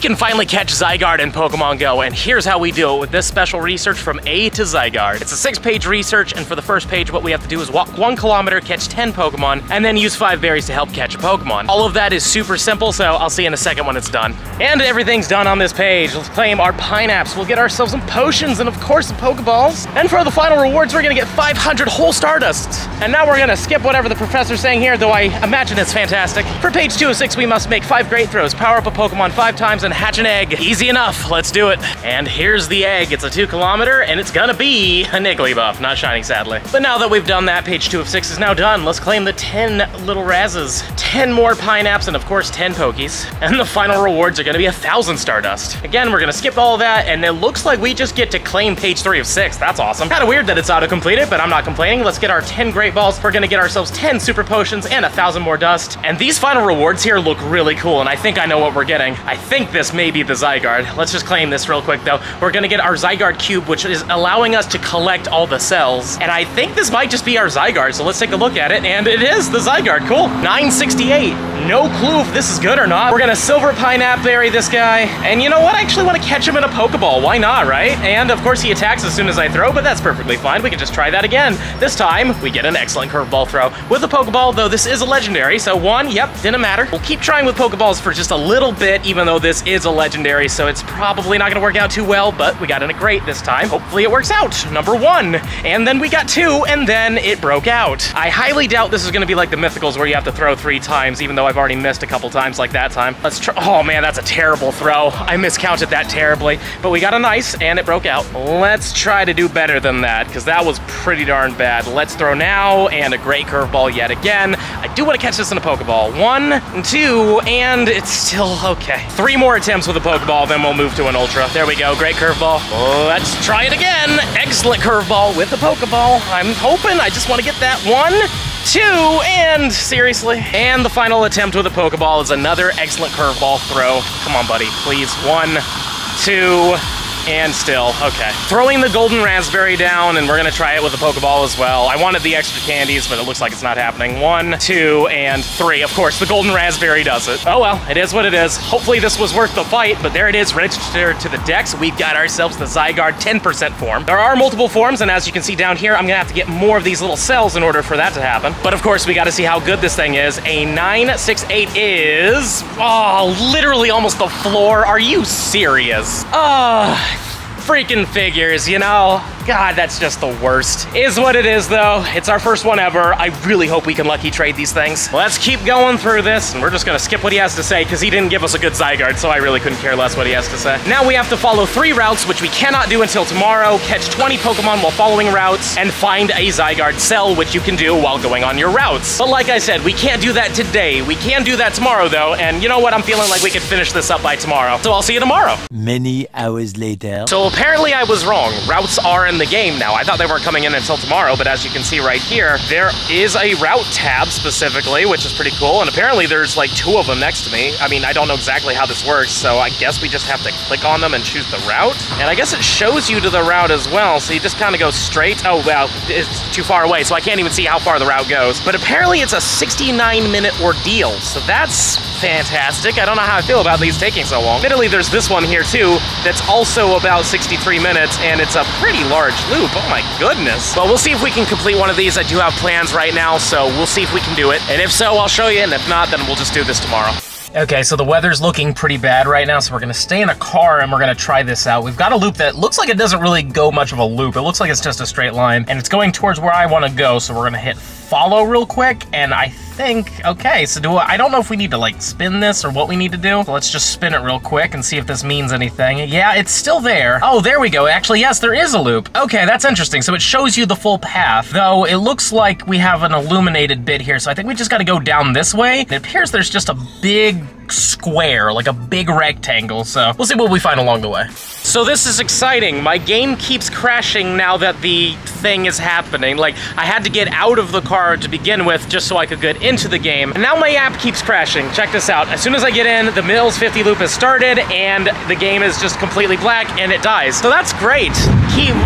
can finally catch Zygarde in Pokemon Go, and here's how we do it with this special research from A to Zygarde. It's a 6-page research, and for the first page, what we have to do is walk 1 kilometer, catch 10 Pokemon, and then use 5 berries to help catch a Pokemon. All of that is super simple, so I'll see you in a second when it's done. And everything's done on this page. Let's claim our Pineapps. We'll get ourselves some potions and of course some Pokeballs. And for the final rewards, we're gonna get 500 whole Stardusts. And now we're gonna skip whatever the professor's saying here, though I imagine it's fantastic. For page 2 of 6, we must make 5 great throws, power up a Pokemon 5 times, and hatch an egg. Easy enough, let's do it. And here's the egg. It's a 2 kilometer, and it's gonna be a Nigglybuff, not shiny sadly. But now that we've done that, page 2 of 6 is now done. Let's claim the 10 little Razzes, 10 more Pineapps, and of course 10 Pokies. And the final rewards are gonna be 1,000 Stardust. Again, we're gonna skip all that, and it looks like we just get to claim page 3 of 6. That's awesome. Kinda weird that it's auto-completed, but I'm not complaining. Let's get our 10 Great Balls. We're gonna get ourselves 10 Super Potions and 1,000 more dust. And these final rewards here look really cool, and I think I know what we're getting. I think this may be the Zygarde. Let's just claim this real quick, though. We're gonna get our Zygarde Cube, which is allowing us to collect all the cells. And I think this might just be our Zygarde, so let's take a look at it. And it is the Zygarde. Cool. 968. No clue if this is good or not. We're gonna Silver Pineapple Berry this guy. And you know what? I actually want to catch him in a Pokeball. Why not, right? And of course he attacks as soon as I throw, but that's perfectly fine. We can just try that again. This time, we get an excellent curveball throw. With a Pokeball, though, this is a legendary, so 1, yep, didn't matter. We'll keep trying with Pokeballs for just a little bit, even though this is a legendary, so it's probably not gonna work out too well, but we got in a great this time. Hopefully it works out. Number 1. And then we got 2, and then it broke out. I highly doubt this is gonna be like the Mythicals where you have to throw 3 times, even though I've already missed a couple times like that time. Let's try. Oh man, that's a terrible throw. I miscounted that terribly, but we got a nice, and it broke out. Let's try to do better than that, because that was pretty darn bad. Let's throw now, and a great curveball yet again. I do want to catch this in a Pokeball. 1, 2, and it's still okay. 3 more attempts with a Pokeball, then we'll move to an Ultra. There we go, great curveball. Let's try it again. Excellent curveball with the Pokeball. I'm hoping, I just want to get that 1, 2, and seriously. And the final attempt with a Pokeball is another excellent curveball throw. Come on, buddy, please. 1, 2, and still, okay. Throwing the Golden Raspberry down, and we're gonna try it with a Pokeball as well. I wanted the extra candies, but it looks like it's not happening. 1, 2, and 3. Of course, the Golden Raspberry does it. Oh well, it is what it is. Hopefully this was worth the fight, but there it is, registered to the deck, so we've got ourselves the Zygarde 10% form. There are multiple forms, and as you can see down here, I'm gonna have to get more of these little cells in order for that to happen. But of course, we gotta see how good this thing is. A 968 is, oh, literally almost the floor. Are you serious? Freaking figures, you know? God, that's just the worst. Is what it is, though. It's our first one ever. I really hope we can lucky trade these things. Let's keep going through this, and we're just gonna skip what he has to say, because he didn't give us a good Zygarde, so I really couldn't care less what he has to say. Now we have to follow 3 routes, which we cannot do until tomorrow, catch 20 Pokemon while following routes, and find a Zygarde cell, which you can do while going on your routes. But like I said, we can't do that today. We can do that tomorrow, though, and you know what? I'm feeling like we could finish this up by tomorrow. So I'll see you tomorrow. Many hours later. So apparently I was wrong. Routes are in the game now. I thought they weren't coming in until tomorrow, but as you can see right here, there is a route tab specifically, which is pretty cool, and apparently there's like 2 of them next to me. I mean, I don't know exactly how this works, so I guess we just have to click on them and choose the route. And I guess it shows you to the route as well, so you just kind of go straight. Oh, well, it's too far away, so I can't even see how far the route goes. But apparently it's a 69-minute ordeal, so that's fantastic. I don't know how I feel about these taking so long. Admittedly, there's this one here too that's also about 63 minutes, and it's a pretty large loop. Oh my goodness. Well, we'll see if we can complete one of these. I do have plans right now, so we'll see if we can do it. And if so, I'll show you, and if not, then we'll just do this tomorrow. Okay, so the weather's looking pretty bad right now, so we're gonna stay in a car and we're gonna try this out. We've got a loop that looks like it doesn't really go much of a loop. It looks like it's just a straight line, and it's going towards where I wanna go, so we're gonna hit follow real quick, and I think, okay, so I don't know if we need to like spin this or what we need to do. So let's just spin it real quick and see if this means anything. Yeah, it's still there. Oh, there we go. Actually, yes, there is a loop. Okay, that's interesting. So it shows you the full path, though it looks like we have an illuminated bit here. So I think we just got to go down this way. It appears there's just a big square, like a big rectangle. So we'll see what we find along the way. So this is exciting. My game keeps crashing now that the thing is happening. Like, I had to get out of the car to begin with just so I could get into the game. And now my app keeps crashing. Check this out. As soon as I get in, the Mills 50 loop has started and the game is just completely black and it dies. So that's great.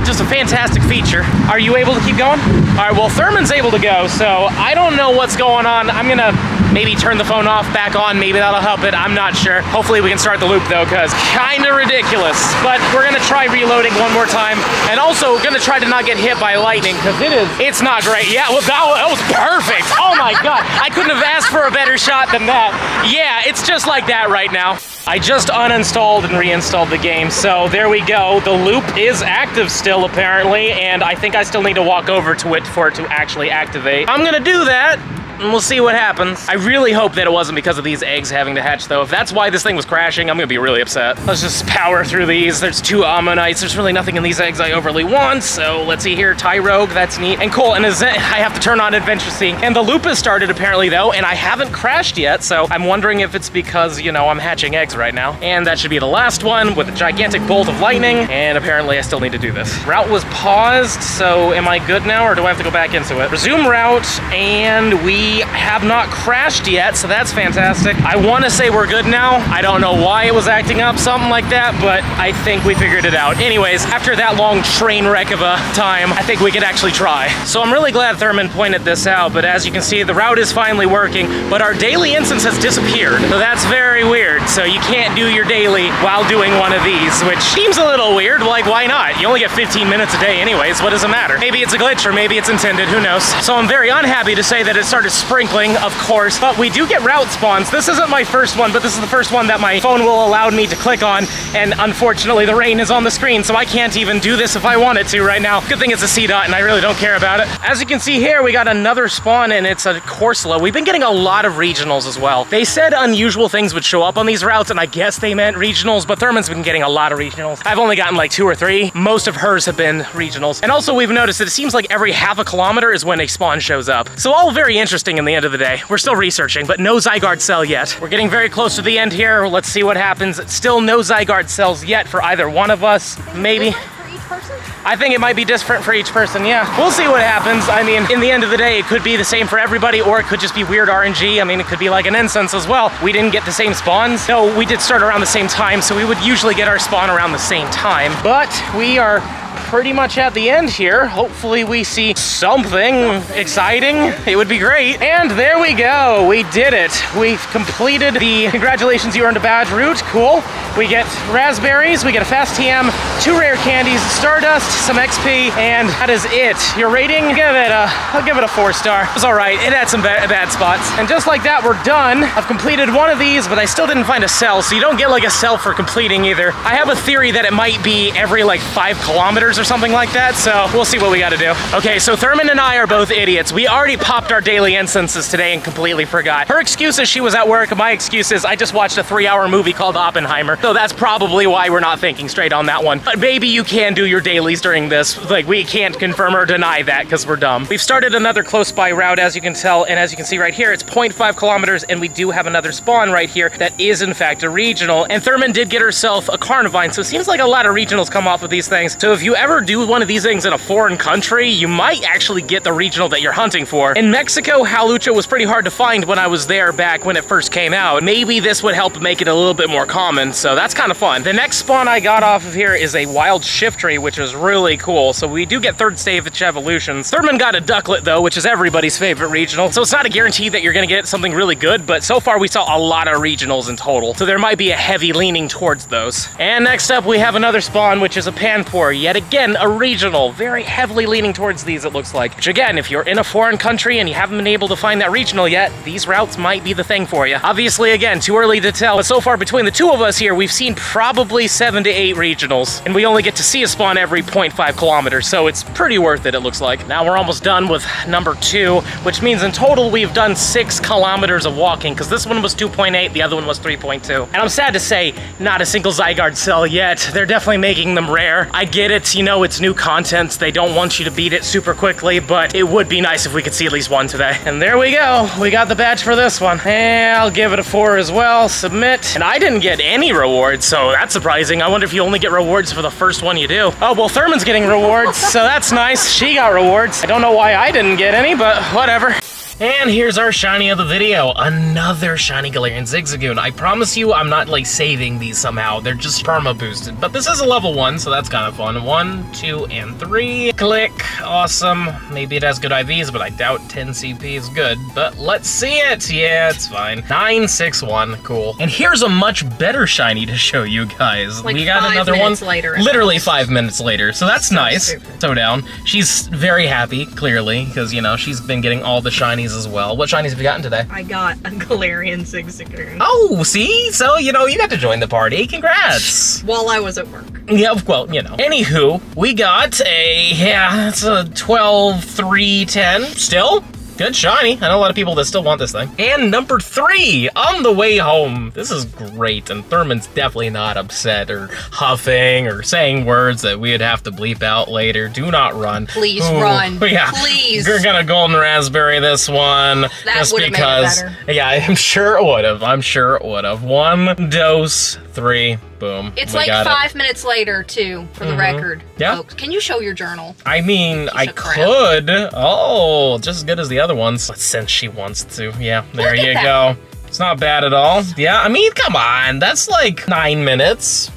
Just a fantastic feature. Are you able to keep going? All right, well, Thurman's able to go, so I don't know what's going on. I'm gonna Maybe turn the phone off, back on, maybe that'll help it, I'm not sure. Hopefully we can start the loop though, because kinda ridiculous. But we're gonna try reloading one more time, and also gonna try to not get hit by lightning, because it's not great. Yeah, well, that was perfect. Oh my God, I couldn't have asked for a better shot than that. Yeah, it's just like that right now. I just uninstalled and reinstalled the game, so there we go. The loop is active still, apparently, and I think I still need to walk over to it for it to actually activate. I'm gonna do that, and we'll see what happens. I really hope that it wasn't because of these eggs having to hatch, though. If that's why this thing was crashing, I'm gonna be really upset. Let's just power through these. There's 2 ammonites. There's really nothing in these eggs I overly want, so let's see here. Tyrogue, that's neat. And cool, and I have to turn on Adventure Seek. And the loop has started, apparently, though, and I haven't crashed yet, so I'm wondering if it's because, you know, I'm hatching eggs right now. And that should be the last one with a gigantic bolt of lightning, and apparently I still need to do this. Route was paused, so am I good now, or do I have to go back into it? Resume route, and we have not crashed yet, so that's fantastic. I want to say we're good now. I don't know why it was acting up, something like that, but I think we figured it out. Anyways, after that long train wreck of a time, I think we could actually try. So I'm really glad Thurman pointed this out, but as you can see, the route is finally working, but our daily instance has disappeared. So that's very weird. So you can't do your daily while doing one of these, which seems a little weird. Like, why not? You only get 15 minutes a day anyways. What does it matter? Maybe it's a glitch, or maybe it's intended. Who knows? So I'm very unhappy to say that it started sprinkling, of course, but we do get route spawns. This isn't my first one, but this is the first one that my phone will allow me to click on, and unfortunately the rain is on the screen, so I can't even do this if I wanted to right now. Good thing it's a CDOT and I really don't care about it. As you can see here, we got another spawn, and it's a Corsola. We've been getting a lot of regionals as well. They said unusual things would show up on these routes, and I guess they meant regionals, but Thurman's been getting a lot of regionals. I've only gotten like 2 or 3. Most of hers have been regionals. And also we've noticed that it seems like every half a kilometer is when a spawn shows up. So all very interesting in the end of the day. We're still researching, but no Zygarde cell yet. We're getting very close to the end here. Let's see what happens. Still no Zygarde cells yet for either one of us. Maybe. For each person? I think it might be different for each person, yeah. We'll see what happens. I mean, in the end of the day, it could be the same for everybody, or it could just be weird RNG. I mean, it could be like an instance as well. We didn't get the same spawns. No, we did start around the same time, so we would usually get our spawn around the same time. But we are pretty much at the end here. Hopefully we see something exciting. It would be great. And there we go. We did it. We've completed the congratulations, you earned a badge route. Cool. We get raspberries, we get a fast TM, 2 rare candies, Stardust, some XP, and that is it. Your rating? I'll give it a 4-star. It was all right. It had some bad spots. And just like that, we're done. I've completed one of these, but I still didn't find a cell, so you don't get like a cell for completing either. I have a theory that it might be every like 5 kilometers or something like that, so we'll see what we gotta do. Okay, so Thurman and I are both idiots. We already popped our daily instances today and completely forgot. Her excuse is she was at work. My excuse is I just watched a 3-hour movie called Oppenheimer, so that's probably why we're not thinking straight on that one. But maybe you can do your dailies during this. Like, we can't confirm or deny that because we're dumb. We've started another close by route, as you can tell, and as you can see right here, it's 0.5 kilometers, and we do have another spawn right here that is in fact a regional. And Thurman did get herself a Carnivine, so it seems like a lot of regionals come off of these things. So if you ever do one of these things in a foreign country, you might actually get the regional that you're hunting for. In Mexico, Hawlucha was pretty hard to find when I was there back when it first came out. Maybe this would help make it a little bit more common, so that's kind of fun. The next spawn I got off of here is a wild Shiftry, which is really cool. So we do get 3rd stage evolutions. Thurman got a Ducklet though, which is everybody's favorite regional. So it's not a guarantee that you're gonna get something really good, but so far we saw a lot of regionals in total. So there might be a heavy leaning towards those. And next up we have another spawn, which is a Panpour. Yet again, a regional. Very heavily leaning towards these, it looks like. Which again, if you're in a foreign country and you haven't been able to find that regional yet, these routes might be the thing for you. Obviously, again, too early to tell, but so far between the 2 of us here, we've seen probably 7 to 8 regionals, and we only get to see a spawn every 0.5 kilometers, so it's pretty worth it, it looks like. Now we're almost done with number 2, which means in total we've done 6 kilometers of walking, because this one was 2.8, the other one was 3.2. And I'm sad to say, not a single Zygarde cell yet. They're definitely making them rare. I get it, you know, it's new content. They don't want you to beat it super quickly, but it would be nice if we could see at least one today. And there we go. We got the badge for this one. And I'll give it a 4 as well. Submit. And I didn't get any rewards, so that's surprising. I wonder if you only get rewards for the first one you do. Oh, well, Thurman's getting rewards, so that's nice. She got rewards. I don't know why I didn't get any, but whatever. And here's our shiny of the video. Another shiny Galarian Zigzagoon. I promise you I'm not like saving these somehow. They're just perma boosted. But this is a level 1, so that's kind of fun. 1, 2, and 3. Click. Awesome. Maybe it has good IVs, but I doubt 10 CP is good. But let's see it. Yeah, it's fine. 961. Cool. And here's a much better shiny to show you guys. Like we got another one. Later, literally 5 minutes later. So that's nice. Stupid. So down. She's very happy, clearly, because, you know, she's been getting all the shinies as well. What shinies have you gotten today? I got a Galarian Zigzagoon. Oh, see? So, you know, you got to join the party. Congrats. While I was at work. Yeah, well, you know. Anywho, we got it's a 12, 3, 10. Still, good shiny. I know a lot of people that still want this thing. And number 3, on the way home. This is great, and Thurman's definitely not upset or huffing or saying words that we'd have to bleep out later. Do not run. Please run. Yeah. Please. We're gonna golden raspberry this one. That just would've made it because. better. Yeah, I'm sure it would have. I'm sure it would have. 1 dose, 3. Boom. It's we like got 5 minutes later, too, for the record. Yeah. Folks. Can you show your journal? I mean, I of crap. could. Oh, just as good as the other ones. Since she wants to. Yeah, there Look at you that. go. It's not bad at all. Yeah, I mean, come on. That's like 9 minutes.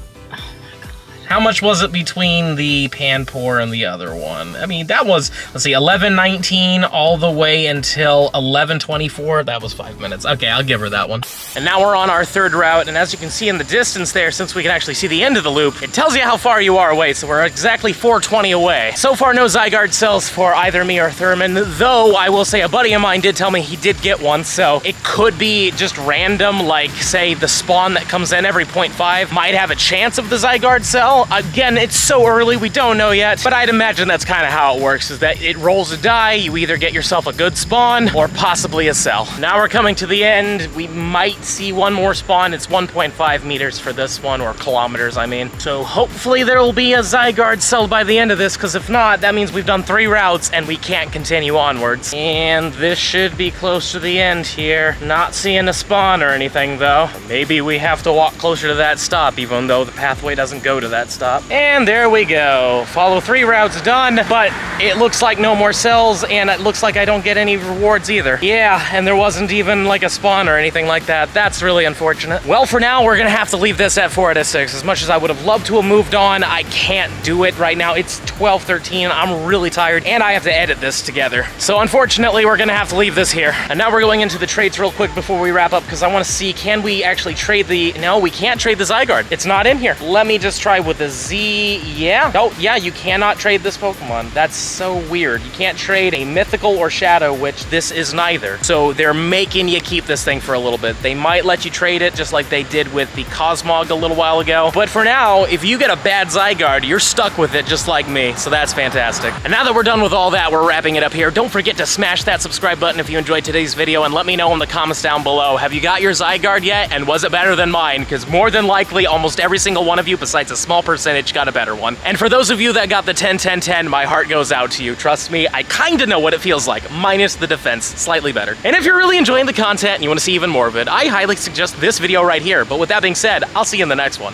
How much was it between the Panpour and the other one? I mean, that was, let's see, 11:19 all the way until 11:24. That was 5 minutes. Okay, I'll give her that one. And now we're on our third route, and as you can see in the distance there, since we can actually see the end of the loop, it tells you how far you are away, so we're exactly 420 away. So far, no Zygarde cells for either me or Thurman, though I will say a buddy of mine did tell me he did get one, so it could be just random, like, say, the spawn that comes in every 0.5 might have a chance of the Zygarde cell. Again, it's so early, we don't know yet, but I'd imagine that's kind of how it works, is that it rolls a die, you either get yourself a good spawn, or possibly a cell. Now we're coming to the end, we might see one more spawn. It's 1.5 meters for this one, or kilometers, I mean. So hopefully there will be a Zygarde cell by the end of this, because if not, that means we've done 3 routes, and we can't continue onwards. And this should be close to the end here. Not seeing a spawn or anything, though. Maybe we have to walk closer to that stop, even though the pathway doesn't go to that stop. And there we go. Follow 3 routes done, but it looks like no more cells, and it looks like I don't get any rewards either. Yeah, and there wasn't even like a spawn or anything like that. That's really unfortunate. Well, for now, we're gonna have to leave this at 4 out of 6. As much as I would have loved to have moved on, I can't do it right now. It's 12:13, I'm really tired, and I have to edit this together. So unfortunately, we're gonna have to leave this here. And now we're going into the trades real quick before we wrap up, because I wanna see, can we actually trade the, no, we can't trade the Zygarde. It's not in here. Let me just try with the Z, yeah. Oh, yeah, you cannot trade this Pokemon. That's so weird. You can't trade a mythical or shadow, which this is neither. So they're making you keep this thing for a little bit. They might let you trade it just like they did with the Cosmog a little while ago. But for now, if you get a bad Zygarde, you're stuck with it just like me. So that's fantastic. And now that we're done with all that, we're wrapping it up here. Don't forget to smash that subscribe button if you enjoyed today's video, and let me know in the comments down below. Have you got your Zygarde yet? And was it better than mine? Because more than likely, almost every single one of you, besides a small percentage, got a better one. And for those of you that got the 10-10-10, my heart goes out to you. Trust me, I kinda know what it feels like, minus the defense, slightly better. And if you're really enjoying the content and you wanna see even more of it, I highly suggest this video right here. But with that being said, I'll see you in the next one.